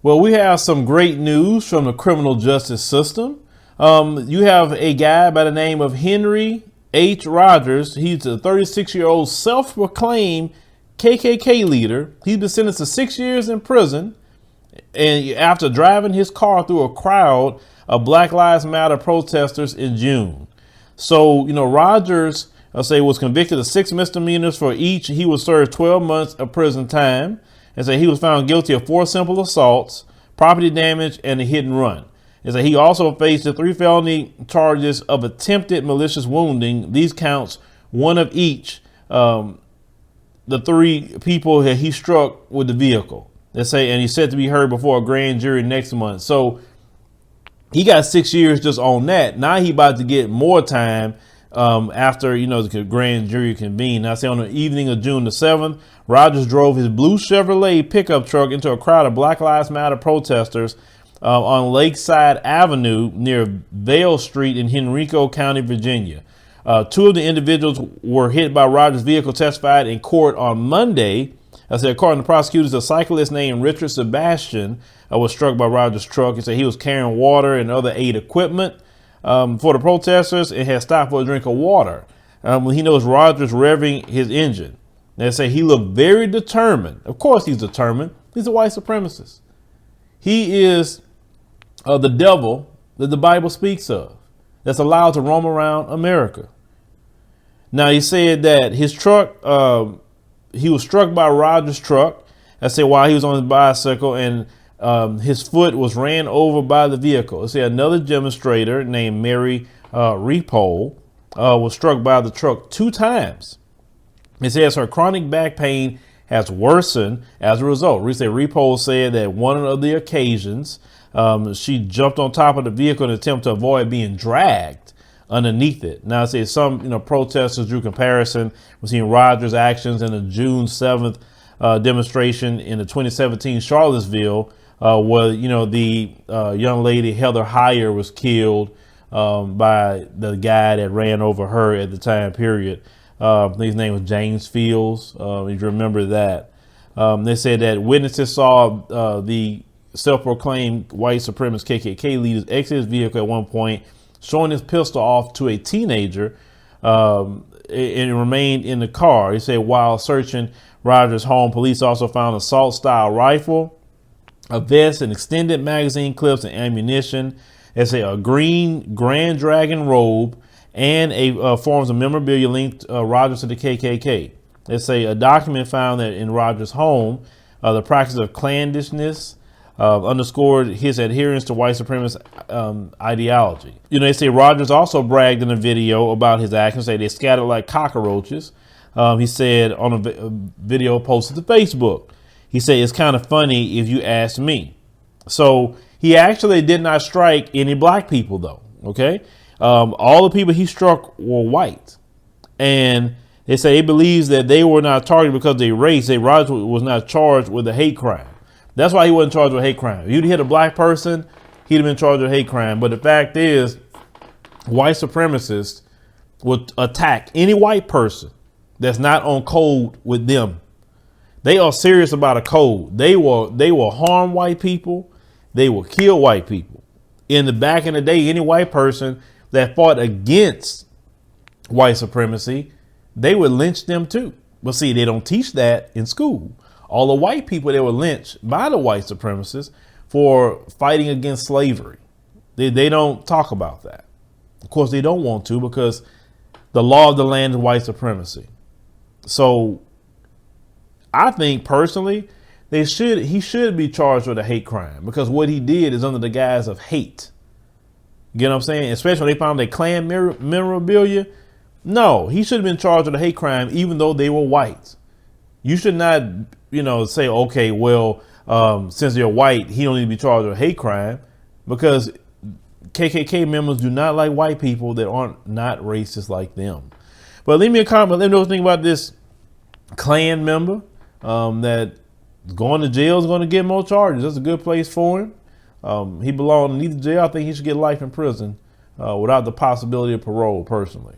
Well, we have some great news from the criminal justice system. You have a guy by the name of Henry H. Rogers. He's a 36-year-old self-proclaimed KKK leader. He's been sentenced to 6 years in prison and after driving his car through a crowd of Black Lives Matter protesters in June. So, Rogers, was convicted of 6 misdemeanors for each. He was served 12 months of prison time. And say he was found guilty of 4 simple assaults, property damage, and a hit and run. And say he also faced the 3 felony charges of attempted malicious wounding. These counts, one of each, the 3 people that he struck with the vehicle. And he's set to be heard before a grand jury next month. So he got 6 years just on that. Now he about to get more time after, the grand jury convened. Now, on the evening of June the 7th, Rogers drove his blue Chevrolet pickup truck into a crowd of Black Lives Matter protesters on Lakeside Avenue near Vale Street in Henrico County, Virginia. 2 of the individuals were hit by Rogers' vehicle, testified in court on Monday. According to prosecutors, a cyclist named Richard Sebastian was struck by Rogers' truck. He was carrying water and other aid equipment for the protesters and had stopped for a drink of water. When he noticed Rogers revving his engine. They say he looked very determined. Of course he's determined. He's a white supremacist. He is the devil that the Bible speaks of that's allowed to roam around America. Now, he said that his truck, he was struck by Rogers' truck, while he was on his bicycle, and his foot was ran over by the vehicle. Another demonstrator named Mary Repole was struck by the truck 2 times. It says her chronic back pain has worsened as a result. Repole said that one of the occasions she jumped on top of the vehicle in an attempt to avoid being dragged underneath it. Now, some protesters drew comparison between Rogers' actions in the June 7th demonstration in the 2017 Charlottesville, where the young lady Heather Heyer was killed by the guy that ran over her at the time period. His name was James Fields. If you remember that. They said that witnesses saw the self-proclaimed white supremacist KKK leaders exit his vehicle at one point, showing his pistol off to a teenager, and remained in the car. He said while searching Rogers' home, police also found an assault-style rifle, a vest, and extended magazine clips and ammunition. A green Grand Dragon robe, and forms of memorabilia linked Rogers to the KKK. A document found that in Rogers' home, the practice of clandestineness underscored his adherence to white supremacist ideology. They say Rogers also bragged in a video about his actions. They scattered like cockroaches. He said on a video posted to Facebook. He said, it's kind of funny if you ask me. So he actually did not strike any black people, though. Okay. All the people he struck were white. And they say he believes that they were not targeted because of their race. Rogers was not charged with a hate crime. That's why he wasn't charged with a hate crime. If you'd hit a black person, he'd have been charged with a hate crime. But the fact is, white supremacists would attack any white person that's not on code with them. They are serious about a code. They will harm white people. They will kill white people. In the back in the day, any white person that fought against white supremacy, they would lynch them too. But see, they don't teach that in school. All the white people, they were lynched by the white supremacists for fighting against slavery. They don't talk about that. Of course, they don't want to, because the law of the land is white supremacy. So I think personally, he should be charged with a hate crime, because what he did is under the guise of hate. You get what I'm saying? Especially when they found their Klan memorabilia. No, he should have been charged with a hate crime, even though they were white. You should not, say, okay, well, since they're white, he don't need to be charged with a hate crime, because KKK members do not like white people that aren't not racist like them. But leave me a comment. Let me know what you think about this Klan member that going to jail is going to get more charges. That's a good place for him. He belongs in either jail. I think he should get life in prison without the possibility of parole, personally.